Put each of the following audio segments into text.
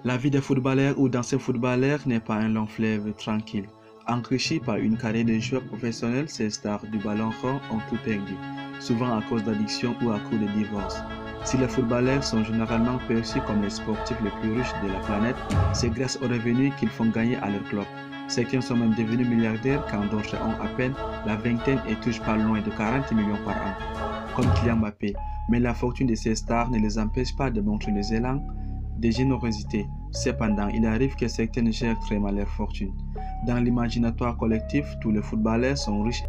La vie des footballeurs ou d'anciens footballeurs n'est pas un long fleuve tranquille. Enrichi par une carrière de joueurs professionnels, ces stars du ballon rond ont tout perdu, souvent à cause d'addiction ou à cause de divorce. Si les footballeurs sont généralement perçus comme les sportifs les plus riches de la planète, c'est grâce aux revenus qu'ils font gagner à leur club. Certains sont même devenus milliardaires quand d'autres ont à peine la vingtaine et touchent pas loin de 40 millions par an, comme Kylian Mbappé. Mais la fortune de ces stars ne les empêche pas de montrer les élans de générosité. Cependant, il arrive que certaines gèrent très mal leur fortune. Dans l'imaginatoire collectif, tous les footballeurs sont riches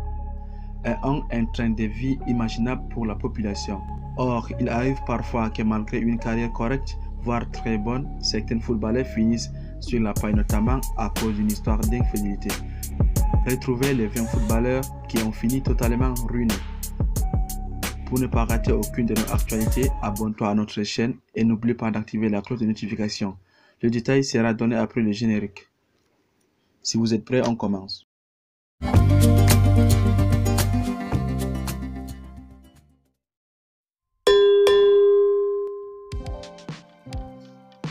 et ont un train de vie imaginable pour la population. Or, il arrive parfois que malgré une carrière correcte, voire très bonne, certains footballeurs finissent sur la paille, notamment à cause d'une histoire d'infidélité. Retrouvez les 20 footballeurs qui ont fini totalement ruinés. Pour ne pas rater aucune de nos actualités, abonne-toi à notre chaîne et n'oublie pas d'activer la cloche de notification. Le détail sera donné après le générique. Si vous êtes prêts, on commence.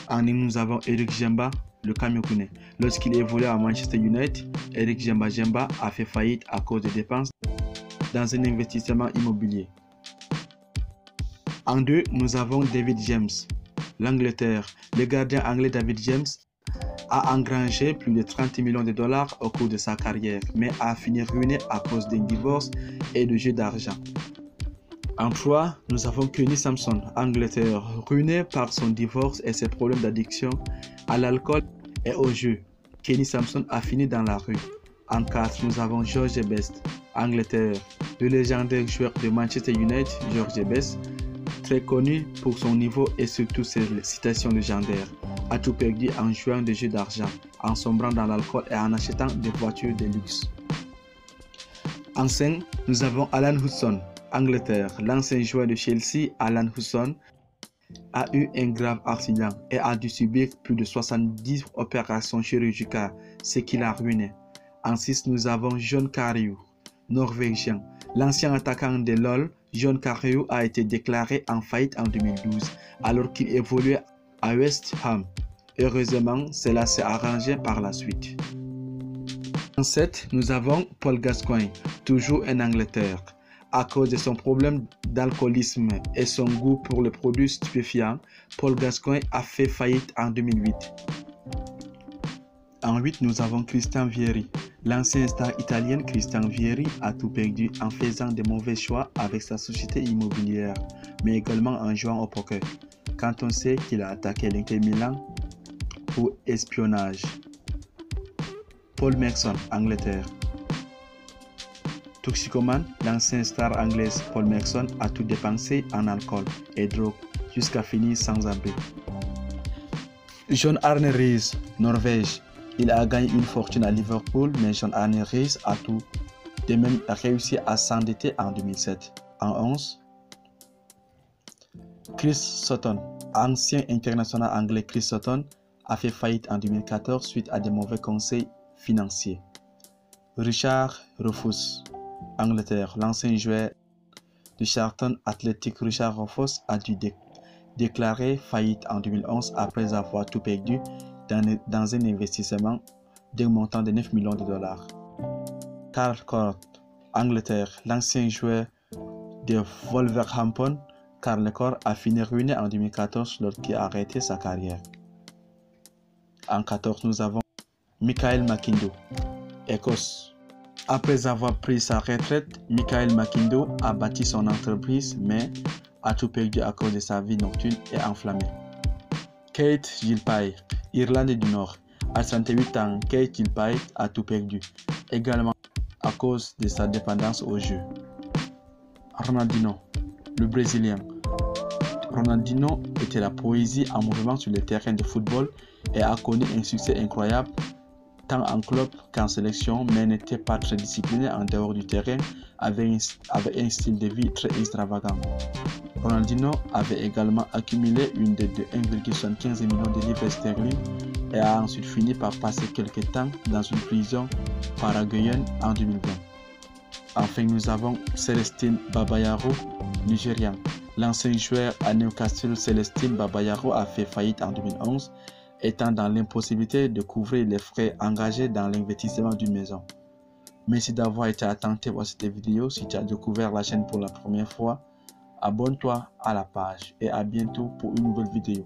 En ligne, nous avons Eric Djemba, le Camerounais. Lorsqu'il évoluait à Manchester United, Eric Djemba a fait faillite à cause des dépenses dans un investissement immobilier. En deux, nous avons David James, l'Angleterre. Le gardien anglais David James a engrangé plus de 30 millions de dollars au cours de sa carrière, mais a fini ruiné à cause d'un divorce et de jeux d'argent. En 3, nous avons Kenny Samson, Angleterre, ruiné par son divorce et ses problèmes d'addiction à l'alcool et aux jeux. Kenny Samson a fini dans la rue. En 4, nous avons George Best, Angleterre, le légendaire joueur de Manchester United, George Best, très connu pour son niveau et surtout ses citations légendaires, a tout perdu en jouant des jeux d'argent, en sombrant dans l'alcool et en achetant des voitures de luxe. En 5, nous avons Alan Hudson, Angleterre. L'ancien joueur de Chelsea, Alan Hudson, a eu un grave accident et a dû subir plus de 70 opérations chirurgicales, ce qui l'a ruiné. En 6, nous avons John Carreyrou, norvégien. L'ancien attaquant de LOL, John Carreyrou, a été déclaré en faillite en 2012 alors qu'il évoluait à West Ham. Heureusement, cela s'est arrangé par la suite. En 7, nous avons Paul Gascoigne, toujours en Angleterre. À cause de son problème d'alcoolisme et son goût pour les produits stupéfiants, Paul Gascoigne a fait faillite en 2008. En 8, nous avons Christian Vieri. L'ancien star italien Christian Vieri a tout perdu en faisant de mauvais choix avec sa société immobilière, mais également en jouant au poker, quand on sait qu'il a attaqué l'Inter Milan pour espionnage. Paul Merson, Angleterre. Toxicomane, l'ancien star anglaise Paul Merson a tout dépensé en alcool et drogue jusqu'à finir sans abri. Jon Arne Riise, Norvège. Il a gagné une fortune à Liverpool, mais Jon Arne Riise a tout de même réussi à s'endetter en 2007. En 11, Chris Sutton, ancien international anglais Chris Sutton, a fait faillite en 2014 suite à des mauvais conseils financiers. Richard Rufus, Angleterre. L'ancien joueur de Charlton Athletic Richard Rufus a dû déclarer faillite en 2011 après avoir tout perdu dans un investissement d'un montant de 9 millions de dollars. Carl Cort, Angleterre. L'ancien joueur de Wolverhampton, Carl Cort, a fini ruiné en 2014 lorsqu'il a arrêté sa carrière. En 14, nous avons Michael Makindo, Écosse. Après avoir pris sa retraite, Michael Makindo a bâti son entreprise mais a tout perdu à cause de sa vie nocturne et enflammée. Kate Gilpay, Irlande du Nord. À 38 ans, Kate Gilpay a tout perdu, également à cause de sa dépendance au jeu. Ronaldinho, le Brésilien. Ronaldinho était la poésie en mouvement sur le terrain de football et a connu un succès incroyable tant en club qu'en sélection, mais n'était pas très discipliné en dehors du terrain avec un style de vie très extravagant. Ronaldinho avait également accumulé une dette de 1,75 million de livres sterling et a ensuite fini par passer quelques temps dans une prison paraguayenne en 2020. Enfin, nous avons Celestine Babayaro, nigérian. L'ancien joueur à Newcastle Celestine Babayaro a fait faillite en 2011 étant dans l'impossibilité de couvrir les frais engagés dans l'investissement d'une maison. Merci d'avoir été attentif à cette vidéo. Si tu as découvert la chaîne pour la première fois, abonne-toi à la page et à bientôt pour une nouvelle vidéo.